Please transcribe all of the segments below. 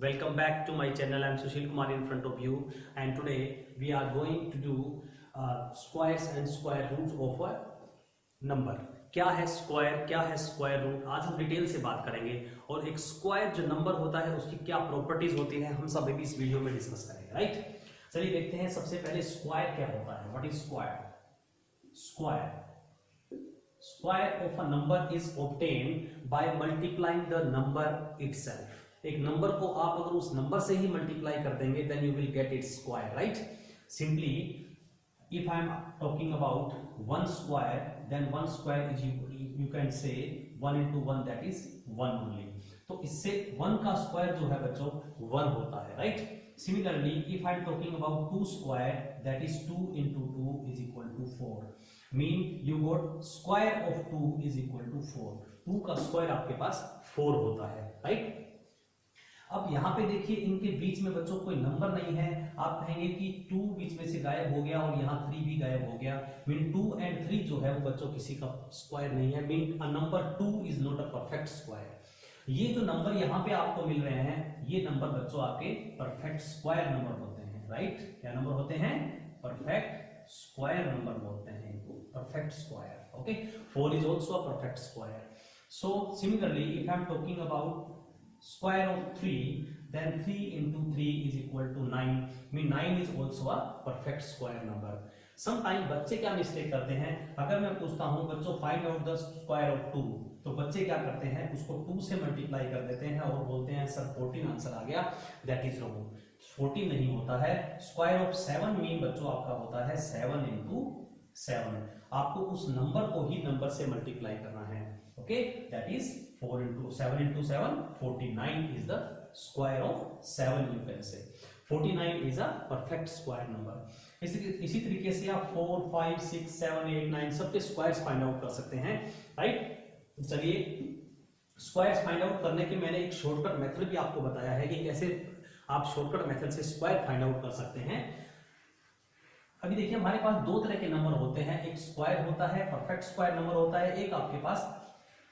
Welcome back to my channel. I am Sushil Kumar in front of you, and today we are going to do squares and square roots of a number. क्या है square, क्या है square root, आज हम detail से बात करेंगे। और एक स्क्वायर जो नंबर होता है उसकी क्या प्रॉपर्टीज होती है हम सब भी इस वीडियो में डिस्कस करेंगे, राइट। चलिए देखते हैं सबसे पहले स्क्वायर क्या होता है। What is square? Square of a number is obtained by multiplying the number itself. एक नंबर को आप अगर उस नंबर से ही मल्टीप्लाई कर देंगे then you will get its square, right. Simply if I am talking about 1 square, then 1 square is you can say 1 into 1, that is 1 only. तो इससे 1 का स्क्वायर जो है बच्चों 1 होता है, right. Similarly, if I am talking about 2 square, that is 2 into 2 is equal to 4. Mean you got square of 2 is equal to 4. 2 का square आपके पास 4 होता है, राइट। अब यहाँ पे देखिए इनके बीच में बच्चों कोई नंबर नहीं है। आप कहेंगे कि 2 बीच में से गायब हो गया और यहाँ 3 भी गायब हो गया। मीन 2 and 3 जो है वो बच्चों किसी का स्क्वायर नहीं है। Mean a number 2 is not a perfect square. ये जो नंबर यहाँ पे आपको मिल रहे हैं ये नंबर बच्चों आपके परफेक्ट स्क्वायर नंबर होते हैं, राइट। क्या नंबर होते हैं? परफेक्ट स्क्वायर नंबर बोलते हैं इनको, perfect square. Okay, 4 is also a perfect square. So similarly, if I am talking about square of 3, then 3 into 3 is equal to 9. Mean 9 is also a perfect square number. Sometimes बच्चे क्या mistake करते हैं, अगर मैं पूछता हूं बच्चों find out the square of 2, तो बच्चे क्या करते हैं उसको 2 से मल्टीप्लाई कर देते हैं और बोलते हैं सर 14 आंसर आ गया। That is wrong. 14 नहीं होता है। स्क्वायर ऑफ 7 मीन बच्चों आपका होता है 7 into 7। आपको उस नंबर को ही नंबर से मल्टीप्लाई करना है। Okay, that is 4 into 7 into 7, 49 is the square of 7 you can say. 49 is a perfect square number. इसी तरीके से आप 4, 5, 6, 7, 8, 9 सबके स्क्वायर्स फाइंड आउट कर सकते हैं, राइट। चलिए स्क्वायर्स फाइंड आउट करने के मैंने एक शॉर्टकट मेथड भी आपको बताया है कि कैसे आप शॉर्टकट मेथड से स्क्वायर फाइंड आउट कर सकते हैं। अभी देखिए हमारे पास दो तरह के नंबर होते हैं, एक स्क्वायर होता है, परफेक्ट स्क्वायर नंबर होता है, एक आपके पास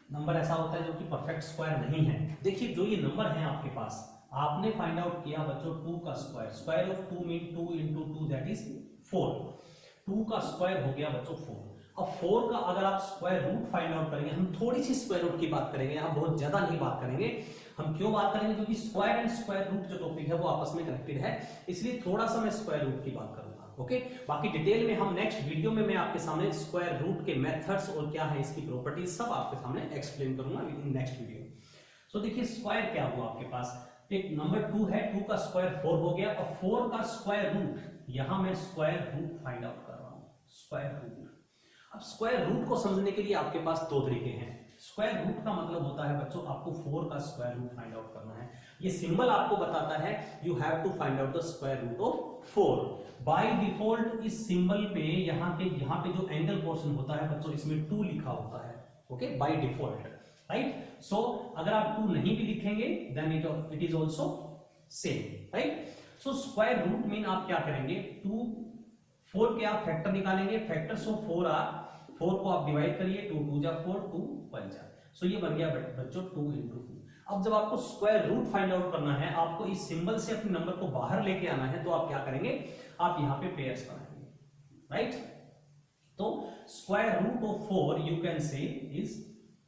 नंबर ऐसा होता है जो कि परफेक्ट स्क्वायर नहीं है। देखिए जो ये नंबर है आपके पास, आपने फाइंड आउट किया बच्चों 2 का square. Square of 2 mean 2 into 2 that is 4। 2 का स्क्वायर हो गया बच्चों 4। अब 4 का अगर आप स्क्वायर रूट फाइंड आउट करेंगे, हम थोड़ी सी स्क्वायर रूट की बात करेंगे, यहाँ बहुत ज्यादा नहीं बात करेंगे। हम क्यों बात करेंगे? क्योंकि स्क्वायर एंड स्क्वायर रूट जो टॉपिक है वो आपस में कनेक्टेड है, इसलिए थोड़ा सा मैं स्क्वायर रूट की बात करूंगा। ओके, बाकी डिटेल में हम नेक्स्ट वीडियो में मैं आपके सामने स्क्वायर रूट के मेथड्स और क्या है इसकी प्रॉपर्टीज सब आपके सामने एक्सप्लेन करूंगा इन नेक्स्ट वीडियो। सो देखिए स्क्वायर क्या हुआ आपके पास, एक नंबर 2 है, 2 का स्क्वायर 4 हो गया और 4 का स्क्वायर रूट, यहां मैं स्क्वायर रूट फाइंड आउट कर रहा हूं, स्क्वायर रूट। अब स्क्वायर रूट को समझने के लिए आपके पास दो तरीके हैं। स्क्वायर रूट का मतलब होता है बच्चों आपको 4 का स्क्वायर रूट फाइंड आउट करना है। ये सिंबल आपको बताता है you have to find out the square root of 4। By default इस सिंबल पे यहाँ पे जो एंगल पोर्शन होता है बच्चों इसमें 2 लिखा होता है। Okay, by default, right. So अगर आप 2 नहीं भी लिखेंगे then it is also same, right. So square root mean आप क्या करेंगे, 4 के आप फैक्टर निकालेंगे। फैक्टर्स ऑफ 4 को आप डिवाइड करिए, 2 2 जा 4, 2 1 जा। सो ये बन गया बच्चों 2 into 2। अब जब आपको स्क्वायर रूट फाइंड आउट करना है, आपको इस सिंबल से अपने नंबर को बाहर लेके आना है, तो आप क्या करेंगे, आप यहां पे पेयर्स बनाएंगे, राइट। तो square root of 4 you can say is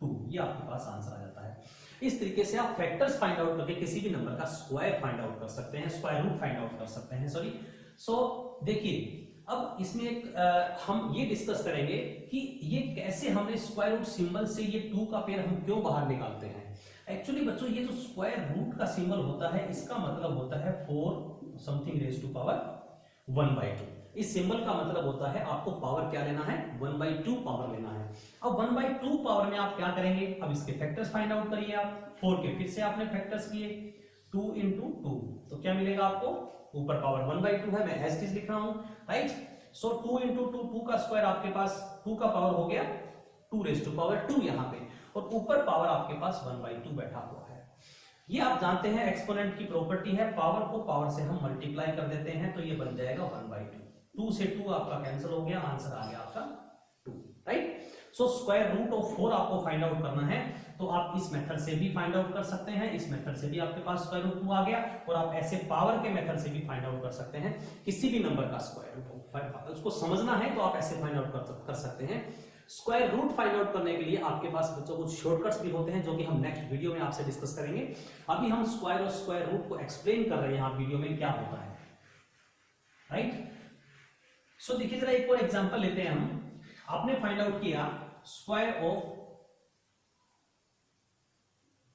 2। ये आपके पास आंसर आ जाता है। इस तरीके से आप फैक्टर्स फाइंड आउट करके किसी भी नंबर का स्क्वायर फाइंड आउट कर सकते हैं, स्क्वायर रूट फाइंड आउट कर सकते हैं, सॉरी। सो देखिए अब इसमें हम ये डिस्कस करेंगे कि ये कैसे हमने स्क्वायर रूट सिंबल से ये 2 का पेयर हम क्यों बाहर निकालते हैं। एक्चुअली बच्चों ये जो स्क्वायर रूट का सिंबल होता है इसका मतलब होता है 4 समथिंग रेज टू पावर 1/2। इस सिंबल का मतलब होता है आपको पावर क्या लेना है, 1/2 पावर लेना है। अब 1/2 पावर में आप क्या करेंगे, अब इसके फैक्टर्स फाइंड आउट करिए आप। 4 के फिर से आपने फैक्टर्स किए, 2 into 2, तो क्या मिलेगा आपको, ऊपर पावर 1/2 है, मैं एज इट इज लिख रहा हूं, राइट। सो 2 into 2, 2 का स्क्वायर आपके पास 2 का पावर हो गया 2 रेज टू पावर 2 यहां पे, और ऊपर पावर आपके पास 1/2 बैठा हुआ है। ये आप जानते हैं एक्सपोनेंट की प्रॉपर्टी है, पावर को पावर से हम मल्टीप्लाई कर देते हैं तो ये बन जाएगा 1/2। 2 से 2 आपका कैंसिल हो गया, आंसर आ गया आपका 2, right. So square root of 4 आपको फाइंड आउट करना है, तो आप इस मेथड से भी फाइंड आउट कर सकते हैं, इस मेथड से भी आपके पास स्क्वायर रूट 2 आ गया, और आप ऐसे पावर के मेथड से भी फाइंड आउट कर सकते हैं किसी भी नंबर का स्क्वायर रूट। उसको समझना है तो आप ऐसे फाइंड आउट कर सकते हैं। स्क्वायर रूट फाइंड आउट करने के लिए आपके पास बच्चों कुछ शॉर्टकट्स भी होते हैं जो कि हम नेक्स्ट वीडियो में आपसे डिस्कस करेंगे। अभी हम स्क्वायर और स्क्वायर रूट को एक्सप्लेन कर रहे हैं यहाँ वीडियो में क्या होता है, राइट। सो देखिए जरा एक और एग्जांपल लेते हैं हम। आपने फाइंड आउट किया square of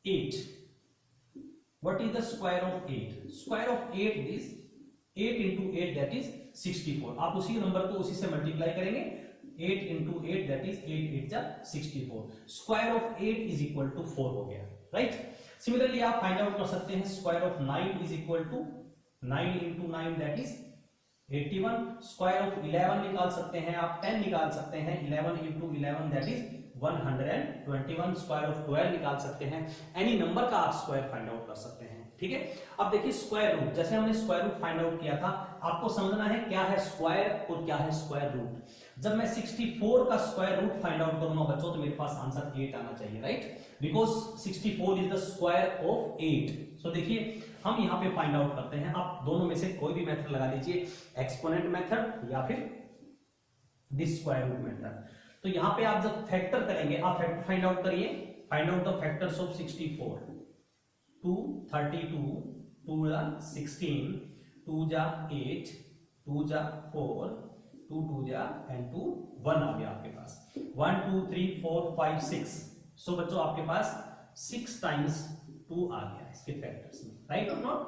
8। What is the square of 8? Square of 8 is 8 into 8 that is 64। आप उसी नंबर को उसी से मल्टीप्लाई करेंगे, 8 into 8 that is 8 8 जा 64। Square of 8 is equal to 4 हो गया, राइट। सिमिलरली आप फाइंड आउट कर सकते हैं square of 9 is equal to 9 into 9 that is 81। Square of 11 निकाल सकते हैं आप, 10 निकाल सकते हैं, 11 into 11 that is 121। Square of 12 निकाल सकते हैं, एनी नंबर का आप स्क्वायर फाइंड आउट कर सकते हैं, ठीक है। अब देखिए स्क्वायर रूट, जैसे हमने स्क्वायर रूट फाइंड आउट किया था, आपको समझना है क्या है स्क्वायर और क्या है स्क्वायर रूट। जब मैं 64 का स्क्वायर रूट फाइंड आउट करूंगा बच्चों, तो मेरे पास आंसर 8 आना चाहिए, right, because 64 is the square of 8। सो देखिए हम यहाँ पे फाइंड आउट करते हैं, आप दोनों में से कोई भी मेथड लगा लीजिए, एक्सपोनेंट मेथड या फिर दिस स्क्वायर रूट मेथड। तो यहाँ पे आप जब फैक्टर करेंगे, आप फैक्टर फाइंड आउट करिए, find out the factors of 64। 2 32, 2 जा 16, 2 जा 8, 2 जा 4, 2 2 जा एंड 2 1 आ गया आपके पास। 1 2 3 4 5 6। सो बच्चों आपके पास 6 टाइम्स 2 आ गया इसके फैक्टर्स में, राइट और नॉट?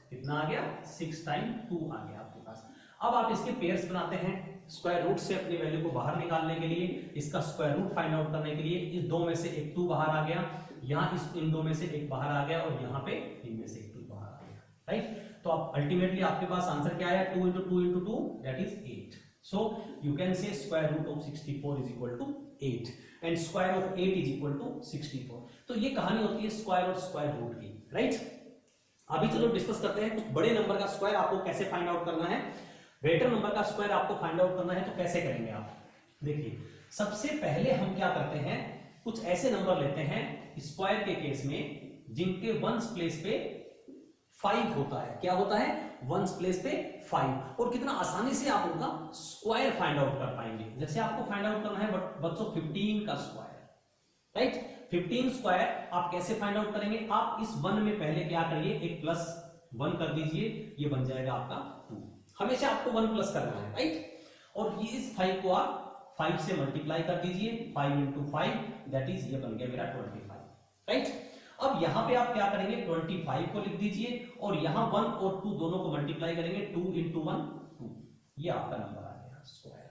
कितना आ गया? 6 टाइम्स 2 आ गया आपके पास। अब आप इसके पेयर्स बनाते हैं स्क्वायर रूट से अपनी वैल्यू को बाहर निकालने के लिए, इसका स्क्वायर रूट फाइंड आउट करने के लिए। इस दो में से एक 2 बाहर आ गया, यहाँ इन दो में से एक बाहर आ गया, और यहाँ पे इनमें से एक 2 बाहर आ गया, राइट। तो आप अल्टीमेटली आपके पास आंसर क्या आया? 2 into 2 into 2 that is 8। So you can say square root of 64 is equal to 8 and square of 8 is equal to 64। तो ये कहानी होती है स्क्वायर और स्क्वायर रूट की, राइट। अभी चलो डिस्कस करते हैं कुछ बड़े नंबर का स्क्वायर आपको कैसे फाइंड आउट करना है। ग्रेटर नंबर का स्क्वायर आपको फाइंड आउट करना है तो कैसे करेंगे आप? देखिए सबसे पहले हम क्या करते हैं, कुछ ऐसे नंबर लेते हैं स्क्वायर के केस में जिनके वंस प्लेस पे 5 होता है। क्या होता है? वंस प्लेस पे 5। और कितना आसानी से आप उनका स्क्वायर फाइंड आउट कर पाएंगे। जैसे आपको फाइंड आउट करना है बच्चों 15 का स्क्वायर, राइट। 15 स्क्वायर आप कैसे फाइंड आउट करेंगे? आप इस 1 में पहले क्या करिए, एक +1 कर दीजिए, ये बन जाएगा आपका 2। हमेशा आपको 1 प्लस करना है, राइट। और ये इस 5 को आप 5 से मल्टीप्लाई कर दीजिए, 5 into 5 दैट इज ये बन गया मेरा 25, राइट। अब यहां पे आप क्या करेंगे, 25 को लिख दीजिए और यहां 1 और 2 दोनों को मल्टीप्लाई करेंगे, 2 into 1 2। ये आपका नंबर आ गया square.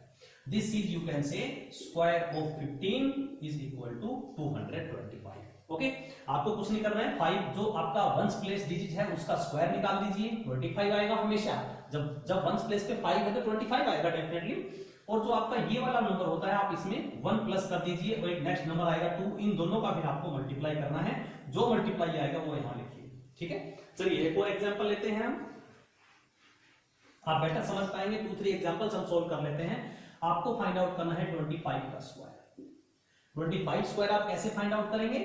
This is you can say square of 15 is equal to 225। Okay, आपको कुछ नहीं करना है, 5 जो आपका वंस प्लेस डिजिट है उसका स्क्वायर निकाल दीजिए, 25 आएगा हमेशा। जब वंस प्लेस पे 5 है तो 25 आएगा डेफिनेटली। और जो आपका ये वाला नंबर होता है आप इसमें 1 प्लस कर दीजिए और एक नेक्स्ट नंबर आएगा 2। इन दोनों का फिर आपको मल्टीप्लाई करना है, जो मल्टीप्लाई आएगा वो यहां लिखिए, ठीक है। चलिए एक और एग्जांपल लेते हैं हम, आप बेटर समझ पाएंगे। 2-3 एग्जांपल्स हम सोल्व कर लेते हैं। आपको फाइंड आउट करना है 25 का स्क्वायर। 25 स्क्वायर आप कैसे फाइंड आउट करेंगे?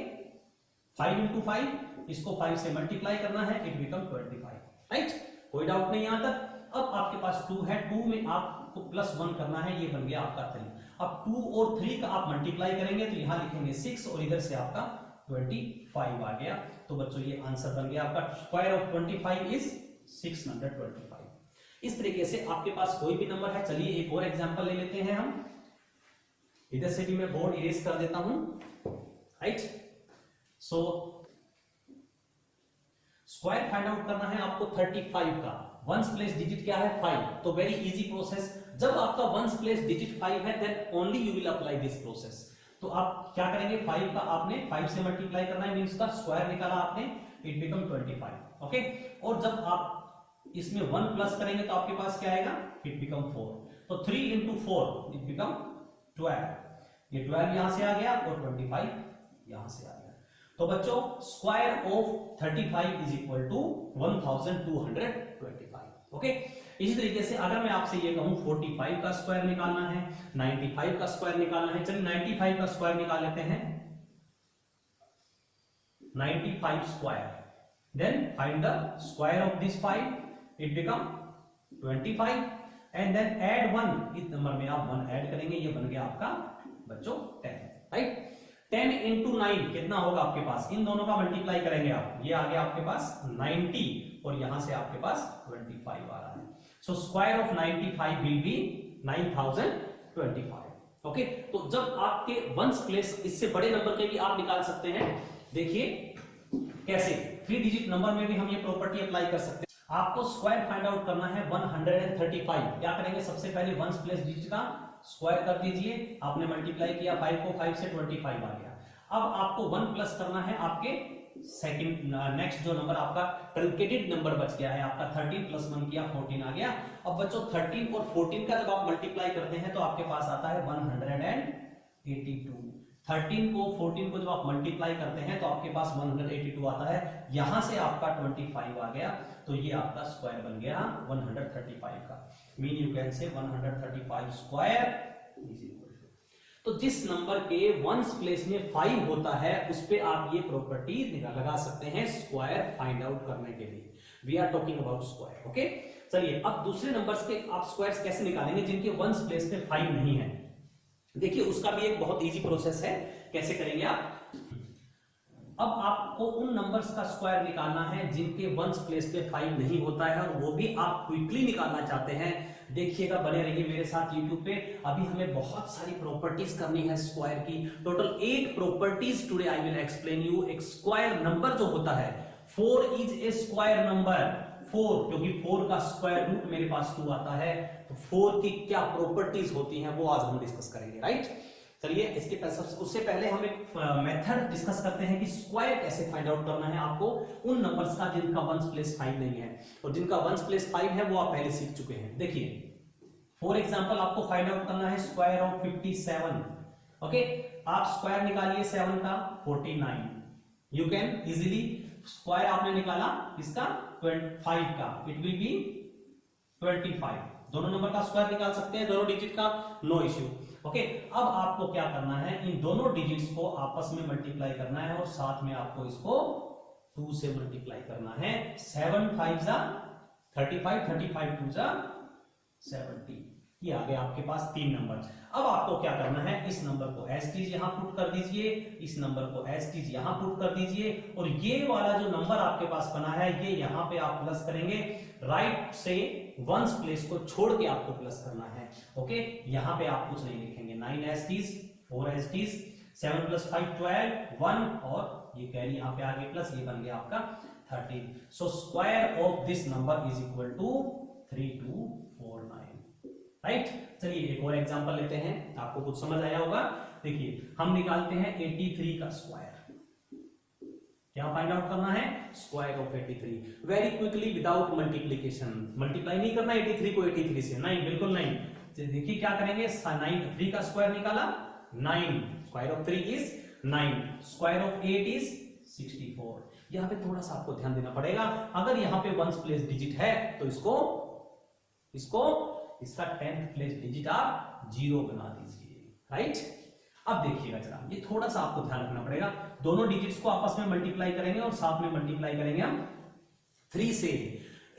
5 into 5, इसको 5 से मल्टीप्लाई करना है, इट बिकम 25, राइट। कोई डाउट नहीं यहां तक। अब आपके पास 2 है, 2 में आपको +1 करना है, ये बन गया आपका 3। अब 2 और 3 का आप मल्टीप्लाई करेंगे तो यहां लिखेंगे 6 और इधर से आपका 25 आ गया। तो बच्चों ये आंसर बन गया आपका स्क्वायर ऑफ 25 इज 625। इस तरीके से आपके पास कोई भी नंबर है। चलिए एक और एग्जांपल ले लेते हैं हम। इधर से भी मैं बोर्ड इरेज कर देता हूं, right. So square find out करना है आपको 35 का। वंस प्लेस डिजिट क्या है? 5। तो वेरी इजी प्रोसेस। जब आपका वंस प्लेस डिजिट 5 है then only you will apply this process. तो आप क्या करेंगे, 5 का आपने 5 से मल्टीप्लाई करना है, मींस का स्क्वायर निकाला आपने, इट बिकम 25। ओके, और जब आप इसमें 1 प्लस करेंगे तो आपके पास क्या आएगा, इट बिकम 4। तो 3 into 4 इट बिकम 12। ये 12 यहां से आ गया और 25 यहां से आ गया। तो बच्चों square of 35 is equal to 1225। Okay, इसी तरीके से अगर मैं आपसे ये कहूं 45 का स्क्वायर निकालना है, 95 का स्क्वायर निकालना है, चलिए 95 का स्क्वायर निकाल लेते हैं, 95 square, then find the square of this 5, it become 25 and then add 1, इस नंबर में आप 1 ऐड करेंगे, ये बन गया आपका बच्चों 10, राइट। 10 into 9 कितना होगा आपके पास, इन दोनों का मल्टीप्लाई करेंगे आप, ये आ गया आपके पास 90 और यहां से आपके पास 25 आ रहा है, सो square of 95 will be 9025। Okay, तो जब आपके वंस प्लेस, इससे बड़े नंबर के भी आप निकाल सकते हैं, देखिए कैसे, 3 डिजिट नंबर में भी हम ये प्रॉपर्टी अप्लाई कर सकते हैं। आपको स्क्वायर फाइंड आउट करना है 135, क्या करेंगे, सबसे पहले वंस प्लेस डिजिट का स्क्वायर कर दीजिए, आपने मल्टीप्लाई किया 5 को, 5 से 25 आ गया। अब आपको 1 प्लस करना है आपके सेकंड, नेक्स्ट जो नंबर आपका ट्रंकेटेड नंबर बच गया है आपका 13 प्लस 1 किया 14 आ गया। अब बच्चों 13 और 14 का जब आप मल्टीप्लाई करते हैं तो आपके पास आता है 182। 13 को 14 को जब आप मल्टीप्लाई करते हैं तो आपके पास 182 आता है, यहां से आपका 25 आ गया, तो ये आपका स्क्वायर बन गया 135 का। मीन यू कैन से 135 स्क्वायर इज इक्वल टू, तो जिस नंबर के वंस प्लेस में 5 होता है उस पे आप ये प्रॉपर्टी लगा सकते हैं स्क्वायर फाइंड आउट करने के लिए। We are talking about square. Okay, चलिए अब दूसरे नंबर्स के आप स्क्वायर्स कैसे निकालेंगे जिनके वंस प्लेस में 5 नहीं है। देखिए उसका भी एक बहुत इजी प्रोसेस है, कैसे करेंगे आप। अब आपको उन नंबर्स का स्क्वायर निकालना है जिनके वंस प्लेस पे 5 नहीं होता है, और वो भी आप क्विकली निकालना चाहते हैं। देखिएगा, बने रहिए मेरे साथ YouTube पे, अभी हमें बहुत सारी प्रॉपर्टीज करनी है स्क्वायर की, total 8 properties today I will explain you. एक स्क्वायर नंबर जो होता है, 4 इज ए स्क्वायर नंबर, 4 क्योंकि 4 का स्क्वायर रूट मेरे पास 2 आता है, तो 4 की क्या प्रॉपर्टीज होती हैं वो आज हम डिस्कस करेंगे, राइट। चलिए इसके उससे पहले हम एक मेथड डिस्कस करते हैं कि स्क्वायर कैसे फाइंड आउट करना है आपको उन नंबर्स का जिनका वंस प्लेस 5 नहीं है, और जिनका वंस प्लेस 5 है वो आप पहले सीख चुके हैं। देखिए फॉर एग्जांपल आपको फाइंड आउट करना है स्क्वायर ऑफ 57। ओके, आप स्क्वायर निकालिए 7 का 49, यू कैन इजीली स्क्वायर आपने निकाला इसका 5 का, इट विल बी 25। दोनों नंबर का स्क्वायर निकाल सकते हैं, दोनों डिजिट का, नो इश्यू। ओके, अब आपको क्या करना है, इन दोनों डिजिट्स को आपस में मल्टीप्लाई करना है और साथ में आपको इसको 2 से मल्टीप्लाई करना है। 7 5 जा 35, 35 2 जा 70, ये आ गया आपके पास 3 नंबर। अब आपको क्या करना है, इस नंबर को एज टीज यहां पुट कर दीजिए, इस नंबर को एज टीज यहां पुट कर दीजिए, और ये वाला जो नंबर आपके पास बना है ये यहां पे आप प्लस करेंगे, राइट से वंस प्लेस को छोड़ के आपको प्लस करना है। ओके, यहां पे आप कुछ नहीं लिखेंगे, 9 एज टीज, 4 एज टीज, 7 + 5 12, 1 और ये कैरी यहां पे आगे प्लस, ये बन गया आपका 13। So square of this number is equal to 3249, right. चलिए एक और एग्जांपल लेते हैं, आपको कुछ समझ आया होगा। देखिए हम निकालते हैं 83 का स्क्वायर, क्या फाइंड आउट करना है, square of 83, very quickly without multiplication. Multiply नहीं करना 83 को 83 से, नहीं, बिल्कुल नहीं। देखिए क्या करेंगे, 3 का स्क्वायर निकाला 9, square of 3 is 9, square of 8 is 64। यहां पे थोड़ा सा आपको ध्यान देना पड़ेगा, अगर यहां पे वंस प्लेस डिजिट है तो इसका 10th प्लेस डिजिट आप 0 बना दीजिए, राइट। अब देखिएगा जरा, ये थोड़ा सा आपको ध्यान रखना पड़ेगा, दोनों डिजिट्स को आपस में मल्टीप्लाई करेंगे और साथ में मल्टीप्लाई करेंगे हम 3 से।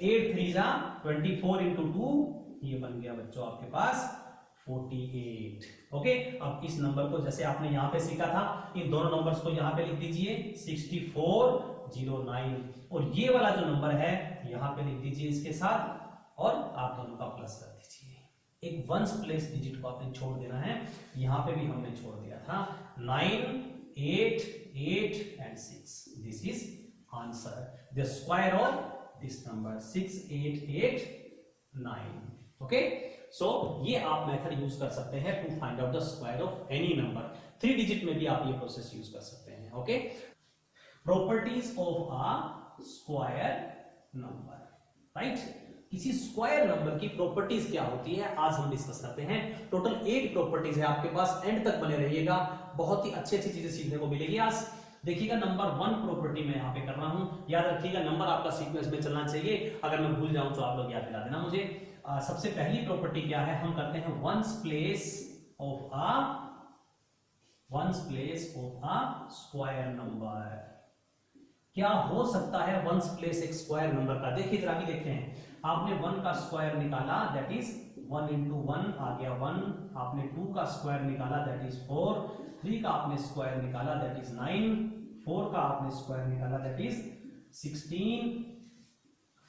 8 3 जा 24 into 2, ये बन गया बच्चों आपके पास 48। ओके, अब इस नंबर को जैसे आपने यहां पे सीखा था, इन दोनों नंबर्स को यहां पे लिख दीजिए 6409, और ये वाला जो नंबर है यहां पे लिख दीजिए इसके साथ, और आप दोनों का प्लस कर दीजिए। एक वंस प्लेस डिजिट को आपने छोड़ देना है, यहां पे भी हमने छोड़ दिया था 9 8 8 and 6, this is answer, the square of this number 6889। Okay, so ये आप मेथड यूज कर सकते हैं to find out the square of any number. 3 digit में भी आप ये प्रोसेस यूज कर सकते हैं। Okay, properties of a square number, right. किसी स्क्वायर नंबर की प्रॉपर्टीज क्या होती है आज हम डिस्कस करते हैं। टोटल 8 प्रॉपर्टीज है आपके पास, एंड तक बने रहिएगा, बहुत ही अच्छी अच्छी चीजें सीखने को मिलेगी आज। देखिएगा नंबर 1 प्रॉपर्टी मैं यहाँ पे कर रहा हूं, याद रखिएगा नंबर आपका सीक्वेंस में चलना चाहिए, अगर मैं भूल जाऊं तो आप लोग याद दिला देना मुझे। सबसे पहली प्रॉपर्टी क्या है, हम करते हैं ones place of a square number. क्या हो सकता है वंस प्लेस एक स्क्वायर नंबर का, देखिए जरा भी देखते हैं। आपने 1 का स्क्वायर निकाला, दैट इज 1 into 1 आ गया 1, आपने 2 का स्क्वायर निकाला दैट इज 4, 3 का आपने स्क्वायर निकाला दैट इज 9, 4 का आपने स्क्वायर निकाला दैट इज 16,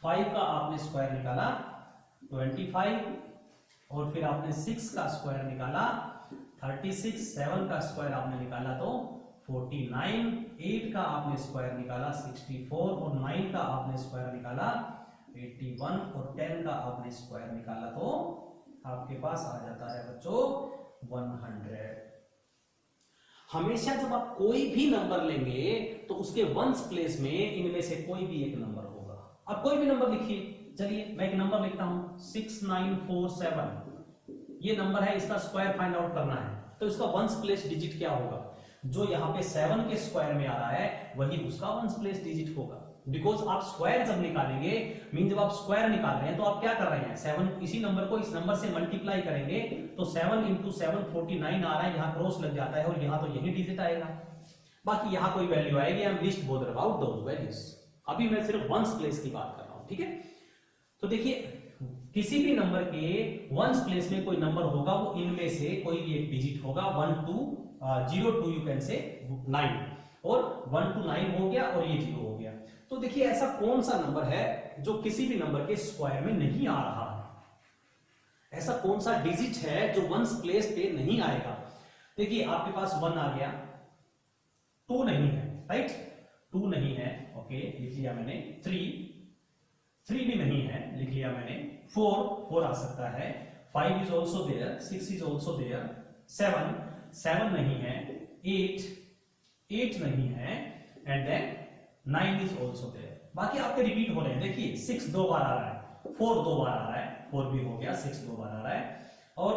5 का आपने स्क्वायर निकाला 25, और फिर आपने 6 का स्क्वायर निकाला 36, 7 का स्क्वायर आपने निकाला तो 49, 8 का आपने स्क्वायर निकाला 64, और 9 का आपने स्क्वायर निकाला 81, और 10 का आपने स्क्वायर निकाला तो आपके पास आ जाता है बच्चों 100। हमेशा जब आप कोई भी नंबर लेंगे तो उसके वंस प्लेस में इनमें से कोई भी एक नंबर होगा। अब कोई भी नंबर लिखिए, चलिए मैं एक नंबर लिखता हूं 6947, ये नंबर है, इसका स्क्वायर फाइंड आउट करना है, तो इसका वंस प्लेस डिजिट क्या होगा, जो यहां पे 7 के स्क्वायर में आ रहा है वही उसका वंस प्लेस डिजिट होगा। बिकॉज आप स्क्वायर जब निकालेंगे, मीन जब आप स्क्वायर निकाल रहे हैं तो आप क्या कर रहे हैं, 7 इसी नंबर को इस नंबर से मल्टीप्लाई करेंगे तो 7 into 7 49 आ रहा है, यहाँ क्रॉस लग जाता है और यहाँ तो यही डिजिट आएगा, बाकी यहाँ कोई वैल्यू आएगी, I am list bother about those values. अभी मैं सिर्फ वंस प्लेस की बात कर रहा हूं, ठीक है। तो देखिए किसी भी नंबर के वंस प्लेस में कोई नंबर होगा, वो इनमें से कोई भी एक डिजिट होगा, 1 to 0 to यू कैन से 9, और 1 to 9 हो गया और ये 0 हो गया। तो देखिए ऐसा कौन सा नंबर है जो किसी भी नंबर के स्क्वायर में नहीं आ रहा है, ऐसा कौन सा डिजिट है जो वंस प्लेस पे नहीं आएगा। देखिए आपके पास 1 आ गया, 2 नहीं है, राइट, 2 नहीं है, ओके लिख लिया मैंने, 3 भी नहीं है, लिख लिया मैंने, 4 आ सकता है, 5 is also there, 6 is also there, 7 नहीं है, 8 नहीं है, and then 9 is also there. बाकी आपके रिपीट हो रहे हैं, देखिए 6 2 बार आ रहा है, 4 2 बार आ रहा है, 4 भी हो गया, 6 2 बार आ रहा है, और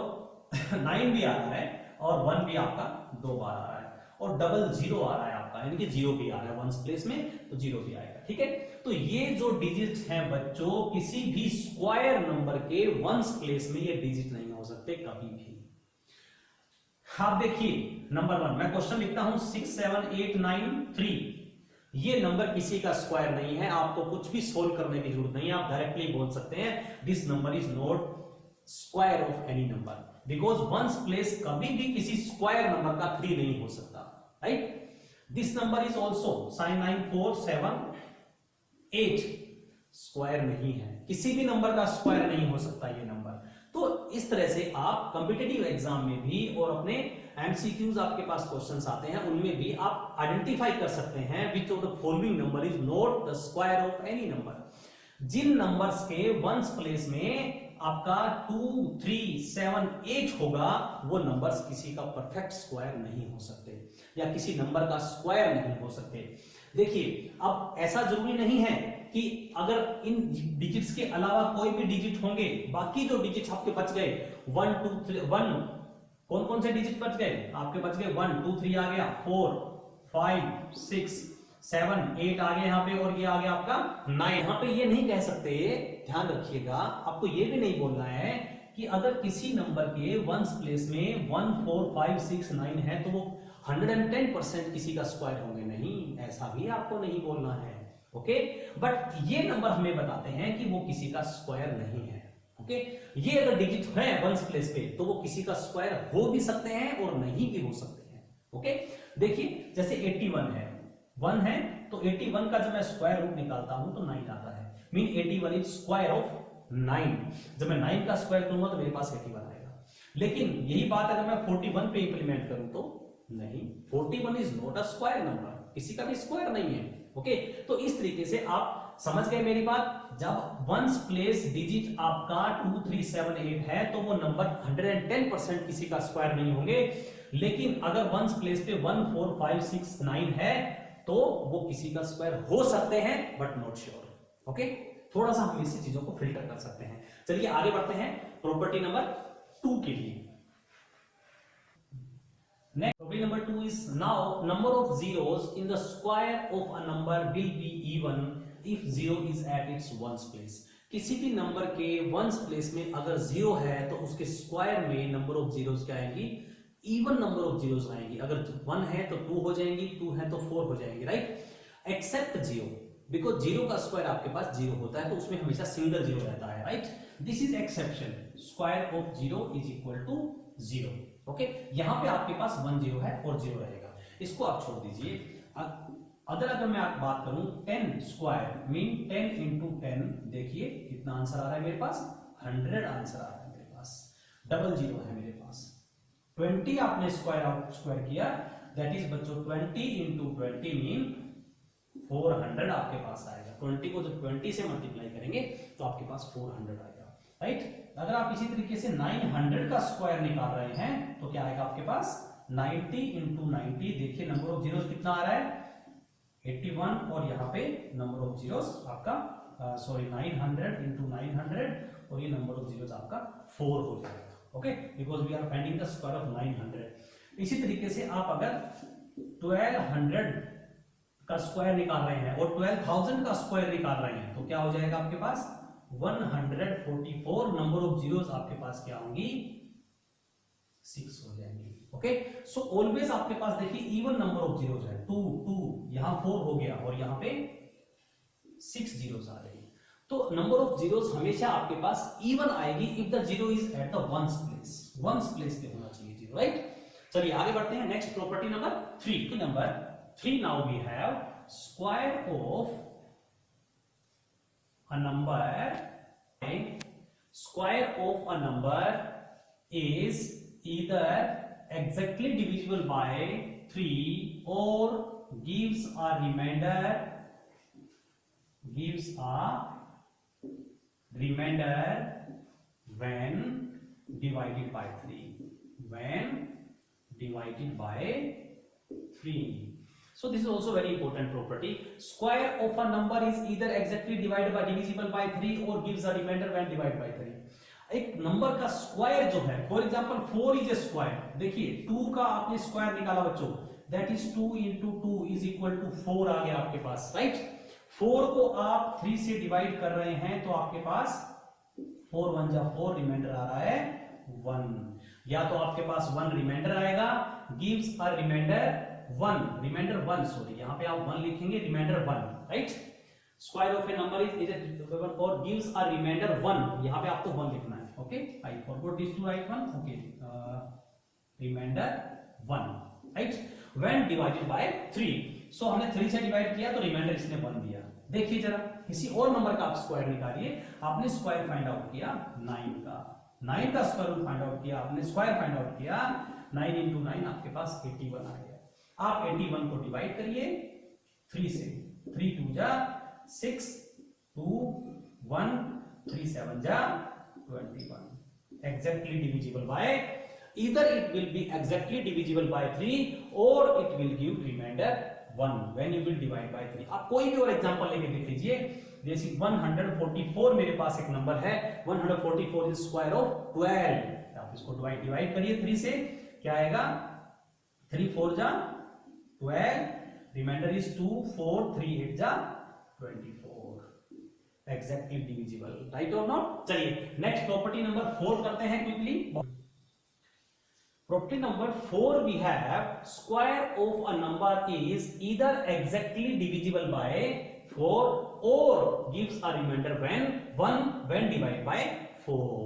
9 भी आ रहा है, और 1 भी आपका 2 बार आ रहा है, और डबल 0 आ रहा है आपका, यानी कि 0 भी आ रहा है वंस प्लेस में, तो 0 भी आएगा, ठीक है। तो ये जो डिजिट्स हैं बच्चों, किसी भी स्क्वायर नंबर के वंस प्लेस में ये डिजिट नहीं हो सकते कभी भी। आप देखिए नंबर 1, मैं क्वेश्चन लिखता हूं 6 7 8 9 3, ये नंबर किसी का स्क्वायर नहीं है, आपको कुछ भी सोल्व करने की जरूरत नहीं है, आप डायरेक्टली बोल सकते हैं this number is not square of any number, because ones place कभी भी किसी स्क्वायर नंबर का 3 नहीं हो सकता, right. This number is also sign 9 4 7 8 square नहीं है, किसी भी नंबर का स्क्वायर नहीं हो सकता ये नंबर। तो इस तरह से आप कॉम्पिटिटिव एग्जाम में भी और अपने एमसीक्यूज आपके पास क्वेश्चंस आते हैं, उनमें भी आप आइडेंटिफाई कर सकते हैं which of the following number is not the square of any number. जिन नंबर्स के वंस प्लेस में आपका 2 3 7 8 होगा, वो नंबर्स किसी का परफेक्ट स्क्वायर नहीं हो सकते, या किसी नंबर का स्क्वायर नहीं हो सकते। देखिए अब ऐसा जरूरी नहीं है कि अगर इन डिजिट्स के अलावा कोई भी डिजिट होंगे, बाकी जो डिजिट आपके बच गए 1 2 3 1, कौन कौन से डिजिट बच गए आपके, बच गए 1 2 3 आ गया, 4 5 6 7 8 आ गया यहाँ पे, और ये आ गया आपका 9। यहाँ पे ये नहीं कह सकते, ध्यान रखिएगा, आपको ये भी नहीं बोलना है कि अगर किसी नंबर के वंस प्लेस में 1 4 5 6 9 है तो वो 110% किसी का स्क्वायर होंगे, नहीं, ऐसा भी आपको नहीं बोलना है, ओके। बट ये नंबर हमें बताते हैं कि वो किसी का स्क्वायर नहीं है, ओके। ये अगर डिजिट है वंस प्लेस पे तो वो किसी का स्क्वायर हो भी सकते हैं और नहीं भी हो सकते हैं, ओके। देखिए जैसे 81 है, 1 है, तो 81 का जब मैं स्क्वायर रूट निकालता हूं तो 9 आता है, मीन 81 इज स्क्वायर ऑफ 9। जब मैं 9 का स्क्वायर करूंगा तो मेरे पास 81 आएगा। लेकिन यही बात अगर मैं 41 पे इंप्लीमेंट करूं तो नहीं, 41 is not a square number, किसी का भी स्क्वायर नहीं है, ओके। तो इस तरीके से आप समझ गए मेरी बात। जब वंस प्लेस डिजिट आपका 2 3 7 8 है तो वो नंबर 110% किसी का स्क्वायर नहीं होंगे, लेकिन अगर वंस प्लेस पे 1 4 5 6 9 है तो वो किसी का स्क्वायर हो सकते हैं बट नॉट श्योर, ओके। थोड़ा सा हम इसी चीजों को फिल्टर कर सकते हैं। चलिए आगे बढ़ते हैं प्रॉपर्टी नंबर 2 के लिए। Next, property number 2 is now number of zeros in the square of a number will be even if 0 is at its ones place. किसी भी नंबर के वंस प्लेस में अगर 0 है तो उसके स्क्वायर में नंबर ऑफ जीरोस क्या आएंगी, इवन नंबर ऑफ जीरोस आएंगी. अगर 1 है तो 2 हो जाएंगी, 2 है तो 4 हो जाएंगी, राइट. एक्सेप्ट 0, बिकॉज 0 का स्क्वायर आपके पास 0 होता है तो उसमें हमेशा सिंगल 0 रहता है, right. This is exception. Square of 0 is equal to 0. Okay, यहां पे आपके पास 1 0 है और 0 रहेगा, इसको आप छोड़ दीजिए. अगर मैं आप बात करूं 10 स्क्वायर मीन 10 इंटू 10, देखिए कितना आंसर आ रहा है मेरे पास, 100 आंसर आ रहा है मेरे पास. डबल 0 है मेरे पास. 20 आपने स्क्वायर किया, दैट इज बच्चों 20 इंटू 20 मीन 400 आपके पास आएगा. 20 को जब 20 से मल्टीप्लाई करेंगे तो आपके पास 400 आएगा, राइट. अगर आप इसी तरीके से 900 का स्क्वायर निकाल रहे हैं तो क्या आएगा आपके पास, 90 इंटू 90. देखिए नंबर ऑफ जीरोस कितना आ रहा है, 81, और यहाँ पे नंबर ऑफ जीरोस आपका 900 इंटू 900, और ये नंबर ऑफ जीरोस आपका 4 हो जाएगा. Okay, because we are finding the square of 900. इसी तरीके से आप अगर 1200 का स्क्वायर निकाल रहे हैं और 12,000 का स्क्वायर निकाल रहे हैं तो क्या हो जाएगा आपके पास, 144. नंबर ऑफ जीरोस आपके पास क्या होंगी, 6 हो जाएंगी. ओके, सो ऑलवेज आपके पास देखिए इवन नंबर ऑफ जीरोस है. 2 2 यहां 4 हो गया और यहां पे 6 जीरोस आ रही है. तो नंबर ऑफ जीरोस हमेशा आपके पास इवन आएगी if the zero is at the ones place. Ones place पे होना चाहिए जीरो, राइट. चलिए आगे बढ़ते हैं. Next property number 3. Number 3 now we have square of a number. Square of a number is either exactly divisible by 3 or gives a remainder when divided by 3. When divided by 3. So this is also very important property. Square of a number is either exactly divided by divisible by 3 or gives a remainder when divided by 3. एक number का square जो है, for example 4 is a square. देखिए 2 का आपने square निकाला बच्चों, that is 2 into 2 is equal to 4 आ गया आपके पास, राइट. 4 को आप 3 से डिवाइड कर रहे हैं तो आपके पास 4 1 जा 4, रिमाइंडर आ रहा है 1. या तो आपके पास 1 रिमाइंडर आएगा, गिव्स अ रिमाइंडर 1, सॉरी यहां पे आप 1 लिखेंगे, reminder 1, right. Square of a number is और गिव्स अ रिमाइंडर 1, यहां पे आपको 1 लिखना है. Okay, I forgot this to write 1. Okay, reminder 1, right. When divided by 3, so हमने 3 से डिवाइड किया तो रिमाइंडर इसने 1 दिया. देखिए जरा किसी और नंबर का आप स्क्वायर निकालिए. आपने स्क्वायर फाइंड आउट किया 9 का स्क्वायर रूट फाइंड आउट किया, आपने स्क्वायर फाइंड आउट किया, 9 इंटू 9 आपके पास 81 आ गया. आप 81 को डिवाइड करिए 3 से, 3 2 जा 6, 2 1 3 7 जा 21. Exactly divisible bye, either it will be exactly divisible by 3 or it will give remainder 1 when you will divide by 3. आप कोई भी और एग्जांपल लेके देख लीजिए. जैसे 144 मेरे पास एक नंबर है, 144 इज स्क्वायर ऑफ 12. आप इसको डिवाइड करिए 3 से, क्या आएगा, 3 4 जा 12, रिमाइंडर इज 2 4 3 8 जा 24. एग्जैक्टली डिविजिबल, राइट और नॉट. चलिए नेक्स्ट प्रॉपर्टी नंबर 4 करते हैं quickly. Property number 4 we have square of a number is either exactly divisible by 4 और gives a reminder when divided by 4.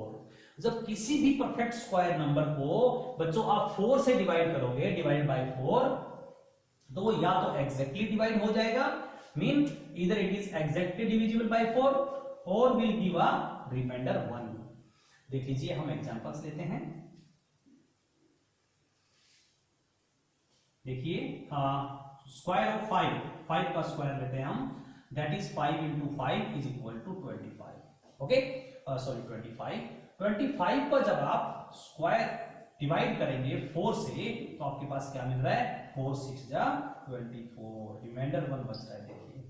जब किसी भी परफेक्ट स्क्वायर नंबर को बच्चों आप 4 से डिवाइड करोगे, डिवाइड बाय 4, तो वो या तो एग्जैक्टली डिवाइड हो जाएगा, mean either it is exactly divisible by 4 और विल गिव अ रिमाइंडर 1. देख लीजिए, हम एग्जांपल्स लेते हैं. देखिए स्क्वायर ऑफ 5 का स्क्वायर लेते हैं हम, that is 5 into 5 is equal to 25. Okay, sorry 25 पर जब आप स्क्वायर डिवाइड करेंगे 4 से तो आपके पास क्या मिल रहा है, 4 6 जा 24, रिमाइंडर 1 बच रहा है. देखिए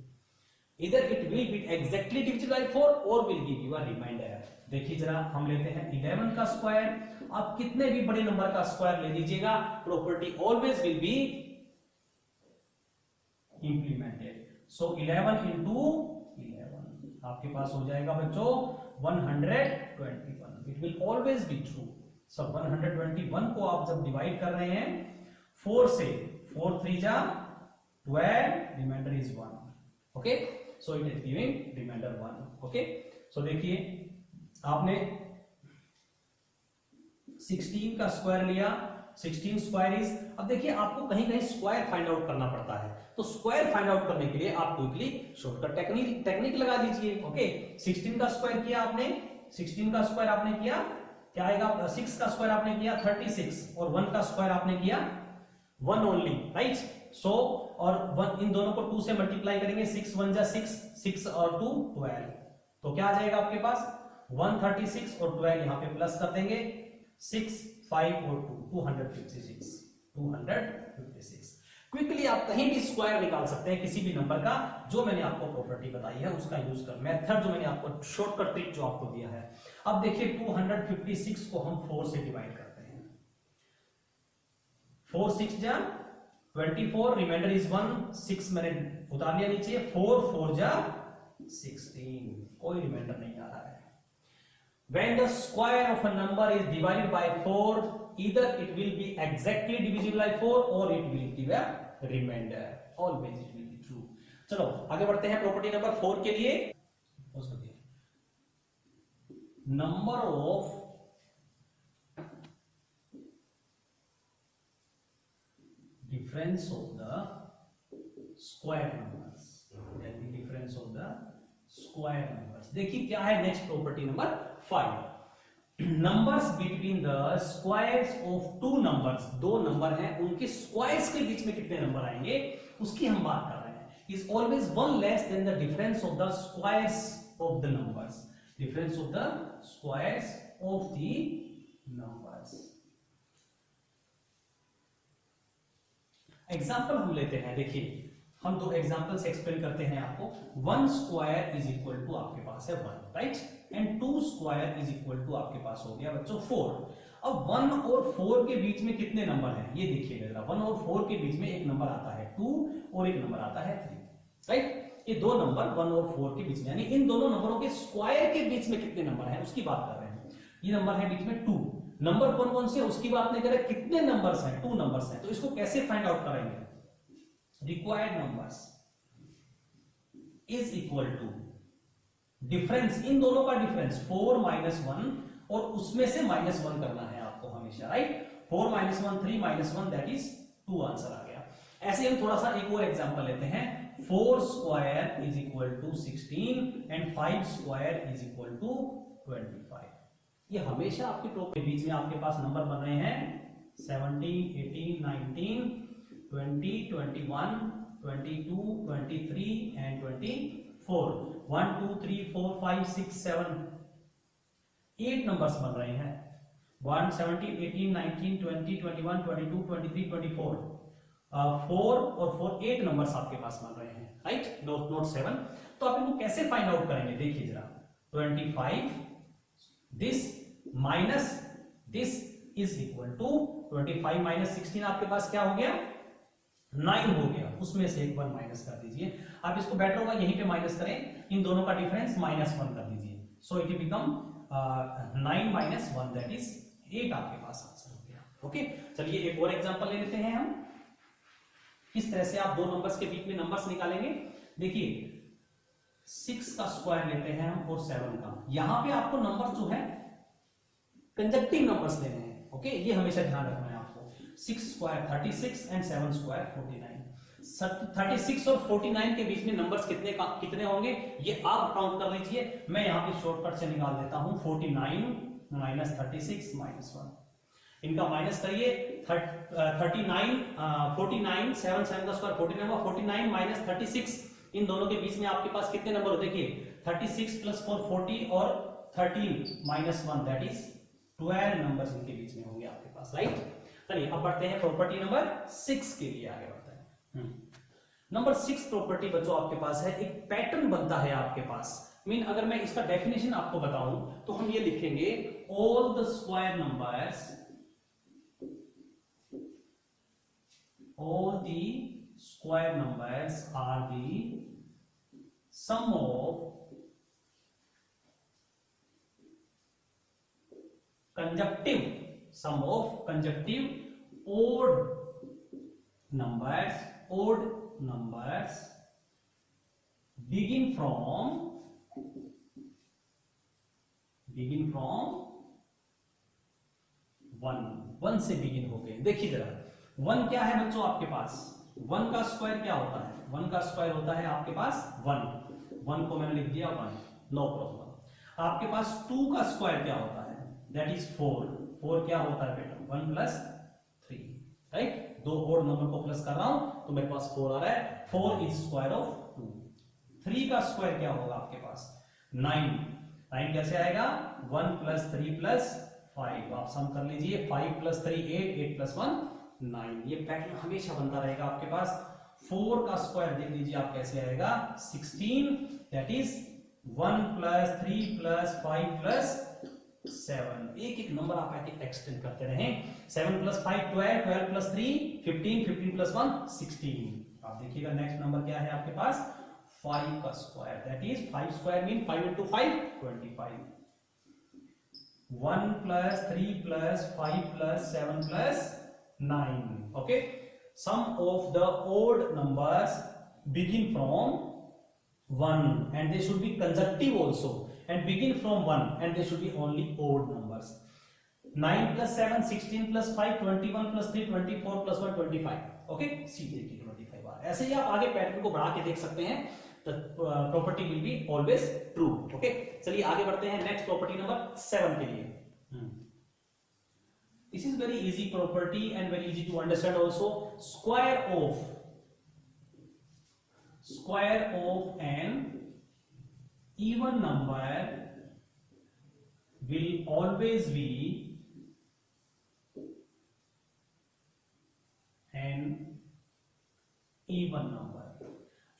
इधर it will be exactly divisible by 4 और will give you a reminder. देखिए जरा हम लेते हैं 11 का स्क्वायर। आप कितने भी बड़े नंबर का स्क्वायर ले लीजिएगा, property always will be implemented. So 11 into 11 आपके पास हो जाएगा बच्चों 121। It will always be true. सब 121 को आप जब डिवाइड कर रहे हैं 4 से, 4 3 जा 12, reminder is 1। Okay, so it is giving reminder 1। Okay, so देखिए आपने 16 का स्क्वायर लिया, 16 स्क्वायर इज, अब देखिए आपको कहीं कहीं स्क्वायर फाइंड आउट करना पड़ता है, तो स्क्वायर फाइंड आउट करने के लिए आप क्विकली शॉर्टकट टेक्निक लगा लीजिए। ओके, 16 का स्क्वायर किया आपने, 16 का स्क्वायर आपने किया, क्या आएगा, 6 का स्क्वायर आपने किया 36 और 1 का स्क्वायर आपने किया 1 ओनली, राइट। सो और 1 इन दोनों को 2 से मल्टीप्लाई करेंगे, 6 1 जा 6, 6 और 2 12, तो क्या आ जाएगा आपके पास 136 और 12 यहां पे प्लस कर देंगे, 6 5 और 2 256, 256। क्विकली आप कहीं भी स्क्वायर निकाल सकते हैं किसी भी नंबर का, जो मैंने आपको प्रॉपर्टी बताई है उसका यूज कर, मेथड जो मैंने आपको शॉर्टकट ट्रिक जो आपको दिया है। अब देखिए 256 को हम 4 से डिवाइड करते हैं, 4 6 जा 24, रिमाइंडर इज 1, 6 मैंने उतार लिया नीचे, 4 4 जा 16, कोई रिमाइंडर नहीं आ रहा है। When the square of a number is divided by 4, either it will be exactly divisible by 4 or it will give a remainder. Always it will be true. चलो आगे बढ़ते हैं प्रॉपर्टी नंबर 4 के लिए। Number of difference of the square numbers, that is difference of the square numbers। देखिए क्या है next property number 5, numbers between the squares of two numbers, दो नंबर हैं उनके स्क्वायर्स के बीच में कितने नंबर आएंगे उसकी हम बात कर रहे हैं, is always 1 less than the difference of the squares of the numbers, difference of the squares of the numbers. Example हम लेते हैं, देखिए हम दो एग्जाम्पल से एक्सप्लेन करते हैं आपको। 1 स्क्वायर इज इक्वल टू आपके पास है 1, right, and 2 square is equal to आपके पास हो गया बच्चों 4। अब 1 और 4 के बीच में कितने नंबर हैं ये देखिए जरा, 1 और 4 के बीच में एक नंबर आता है 2 और एक नंबर आता है 3, राइट। ये दो नंबर 1 और 4 के बीच में, यानी इन दोनों नंबरों के स्क्वायर के बीच में कितने नंबर हैं उसकी बात कर रहे हैं। ये नंबर है बीच में 2, नंबर कौन कौन से उसकी बात नहीं कर रहे, कितने नंबर्स हैं, 2 नंबर्स हैं, तो इसको कैसे फाइंड आउट करेंगे। Required numbers is equal to difference, इन दोनों का डिफरेंस 4 माइनस 1 और उसमें से माइनस 1 करना है आपको हमेशा, right. 4 minus 1 3 minus 1 that is 2, answer आ गया। ऐसे हम थोड़ा सा एक और एग्जांपल लेते हैं, 4 square is equal to 16 and 5 square is equal to 25। ये हमेशा आपके टॉप के बीच में आपके पास नंबर बन रहे हैं 17 18 19 20 21 22 23 एंड 24, 1 2 3 4 5 6 7 8 नंबर्स बन रहे हैं, 1 17 18 19 20 21 22 23 24, 4 और 4 8 नंबर्स आपके पास बन रहे हैं, राइट, नोट 7। तो आप इनको कैसे फाइंड आउट करेंगे, देखिए जरा, 25 this minus this is equal to 25 minus 16 आपके पास क्या हो गया 9 हो गया, उसमें से एक 1 माइनस कर दीजिए। आप इसको बेटर होगा यहीं पे माइनस करें, इन दोनों का डिफरेंस -1 कर दीजिए, so it become 9 minus 1 that is 8 आपके पास आंसर हो गया। ओके, चलिए एक और एग्जांपल ले लेते हैं हम, किस तरह से आप दो नंबर्स के बीच में नंबर्स निकालेंगे। देखिए 6 का स्क्वायर लेते हैं हम और 7 का, यहां पे आपको नंबर जो है कंजक्टिव नंबर्स लेने हैं, ओके, ये हमेशा ध्यान रखना है आपको। 6 स्क्वायर 36 एंड 7 स्क्वायर 49, 36 और 49 के बीच में नंबर्स कितने होंगे ये आप काउंट कर लीजिए, मैं यहां पे शॉर्टकट से निकाल देता हूं, 49 माइनस 36 माइनस 1, इनका माइनस करिए, 39 49 7 7 का स्क्वायर 49 होगा, 49 माइनस 36, इन दोनों के बीच में आपके पास कितने नंबर हो, देखिए 36 प्लस 4 40 और 13 माइनस 1 दैट इज 12 नंबर्स इनके बीच में होंगे आपके पास, राइट। चलिए अब बढ़ते हैं प्रॉपर्टी नंबर 6 के लिए, आगे बढ़ते हैं। नंबर 6 प्रॉपर्टी बच्चों आपके पास है, एक पैटर्न बनता है आपके पास। मीन अगर मैं इसका डेफिनेशन आपको बताऊं तो हम ये लिखेंगे all the square numbers, all the square numbers are the sum of conjunctive odd numbers begin from 1 से बिगिन हो गए। देखिए जरा 1 क्या है बच्चों आपके पास, 1 का स्क्वायर क्या होता है, 1 का स्क्वायर होता है आपके पास 1 को मैंने लिख दिया 1, नो प्रॉब्लम। आपके पास 2 का स्क्वायर क्या होता है, दैट इज 4 क्या होता है बेटा 1 + 3, राइट। दो ओड नंबर को प्लस कर रहा हूं तो मेरे पास 4 आ रहा है, 4 इज स्क्वायर ऑफ 2। 3 का स्क्वायर क्या होगा आपके पास 9 कैसे आएगा 1 + 3 + 5, आप सम कर लीजिए 5 + 3 8 + 1 9। ये पैटर्न हमेशा बनता रहेगा आपके पास। 4 का स्क्वायर देख लीजिए आप कैसे आएगा 16, दैट इज 1 + 3 + 5 + 7। एक एक नंबर आप ऐसे एक्सटेंड करते रहें। 7 + 5 12, 12 + 3 15, 15 + 1 16। आप देखिएगा नेक्स्ट नंबर क्या है आपके पास 5 का square, that is 5 square mean 5 × 5 25। 1 + 3 + 5 + 7 + 9। Okay, sum of the odd numbers begin from 1 and they should be consecutive also, and begin from 1 and they should be only odd numbers. 9 + 7 16 + 5 21 + 3 24 + 1 25। Okay, सी देखिए 25 बार। ऐसे ही आप आगे pattern को बढ़ा के देख सकते हैं, the property will be always true। Okay, चलिए आगे बढ़ते हैं नेक्स्ट प्रॉपर्टी नंबर 7 के लिए। This is very easy property and very easy to understand also। square of an even number will always be an even number।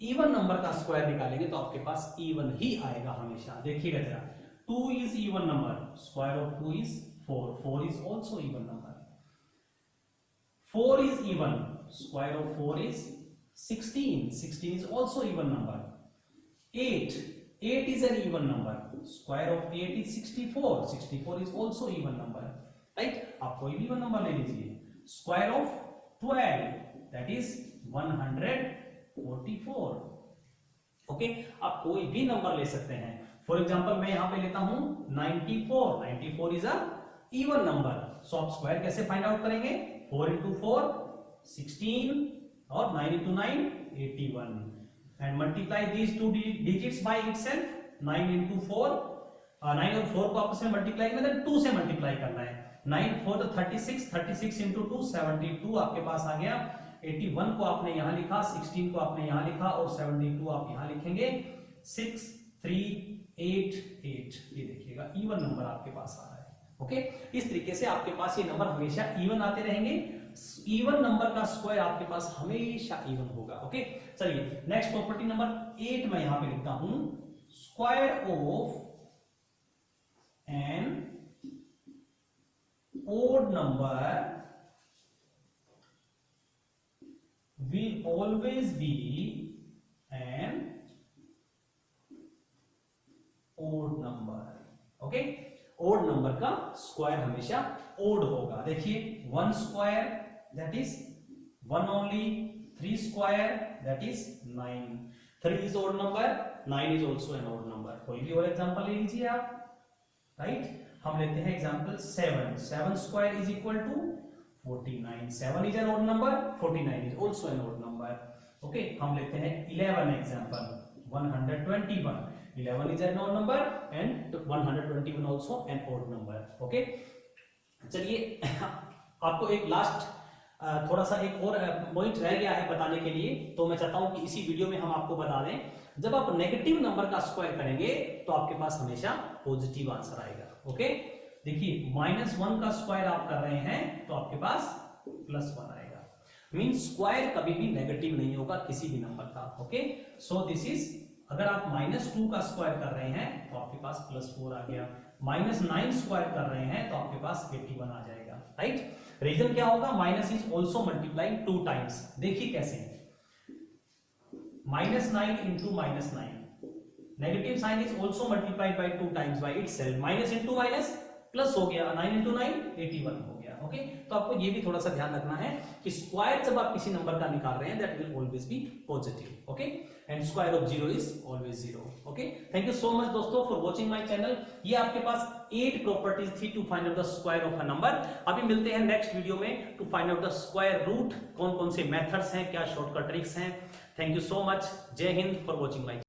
Even number का square निकालेंगे तो आपके पास इवन ही आएगा हमेशा। देखिएगा जरा 2 is even number, square of 2 is 4, 4 is also even number। 4 is even, square of 4 is 16, 16 is also even number। 8 is an even number, square of 8 is 64, 64 is also even number, right। आप कोई भी even number ले लीजिए। square of 12, that is 144। Okay, आप कोई भी number ले सकते हैं। फॉर एग्जांपल मैं यहां पे लेता हूं 94 इज अ इवन नंबर। सो आप स्क्वायर कैसे फाइंड आउट करेंगे 4 × 4 16 और 9 × 9 81 and multiply these two digits by itself. 9 × 4 9 और 4 को आपस में मल्टीप्लाई करना है, 2 से मल्टीप्लाई करना है। 9 4 तो 36 36 × 2 72 आपके पास आ गया। 81 को आपने यहां लिखा, 16 को आपने यहां लिखा और 72 आप यहां लिखेंगे। 6 3 8 8, ये देखिएगा इवन नंबर आपके पास आ रहा है। ओके, इस तरीके से आपके पास ये नंबर हमेशा इवन आते रहेंगे। इवन नंबर का स्क्वायर आपके पास हमेशा इवन होगा। ओके, चलिए नेक्स्ट प्रॉपर्टी नंबर 8 मैं यहां पे लिखता हूं square of an odd number will always be an odd number। Okay, odd number का स्क्वायर हमेशा odd होगा। देखिए 1 square that is 1 only, 3 square that is 9। 3 is odd number, 9 is also an odd number। कोई भी और example ले लीजिए आप, राइट। हम लेते हैं example 7 square is equal to 49। 7 is an odd number, 49 is also an odd number. Okay, हम लेते हैं 11 example 121। 11 is an odd number and 121 also an odd number। Okay, चलिए आपको एक लास्ट थोड़ा सा एक और पॉइंट रह गया है बताने के लिए, तो मैं चाहता हूं कि इसी वीडियो में हम आपको बता दें, जब आप नेगेटिव नंबर का स्क्वायर करेंगे तो आपके पास हमेशा पॉजिटिव आंसर आएगा। ओके, देखिए -1 का स्क्वायर आप कर रहे हैं तो आपके पास +1 आएगा। मीन स्क्वायर कभी भी नेगेटिव नहीं होगा किसी भी नंबर का। ओके, सो दिस इज, अगर आप -2 का स्क्वायर कर रहे हैं तो आपके पास +4 आ गया, -9 स्क्वायर कर रहे हैं तो आपके पास 81 आ जाएगा, राइट। रीजन क्या होगा, minus is also multiplying 2 times. देखिए कैसे, -9 into -9, negative sign is also multiplied by 2 times by itself, minus into minus plus हो गया, 9 into 9 81 हो गया। ओके, तो आपको ये भी थोड़ा सा ध्यान रखना है कि स्क्वायर जब आप किसी नंबर का निकाल रहे हैं that will always be positive. Okay, and square of 0 is always 0। Okay, thank you so much दोस्तों फॉर वॉचिंग माय चैनल। ये आपके पास 8 प्रॉपर्टीज थी to find out the square of a number. अभी मिलते हैं नेक्स्ट वीडियो में to find out the square root, कौन कौन से मेथड्स हैं, क्या शॉर्टकट ट्रिक्स हैं। थैंक यू सो मच, जय हिंद फॉर वॉचिंग माय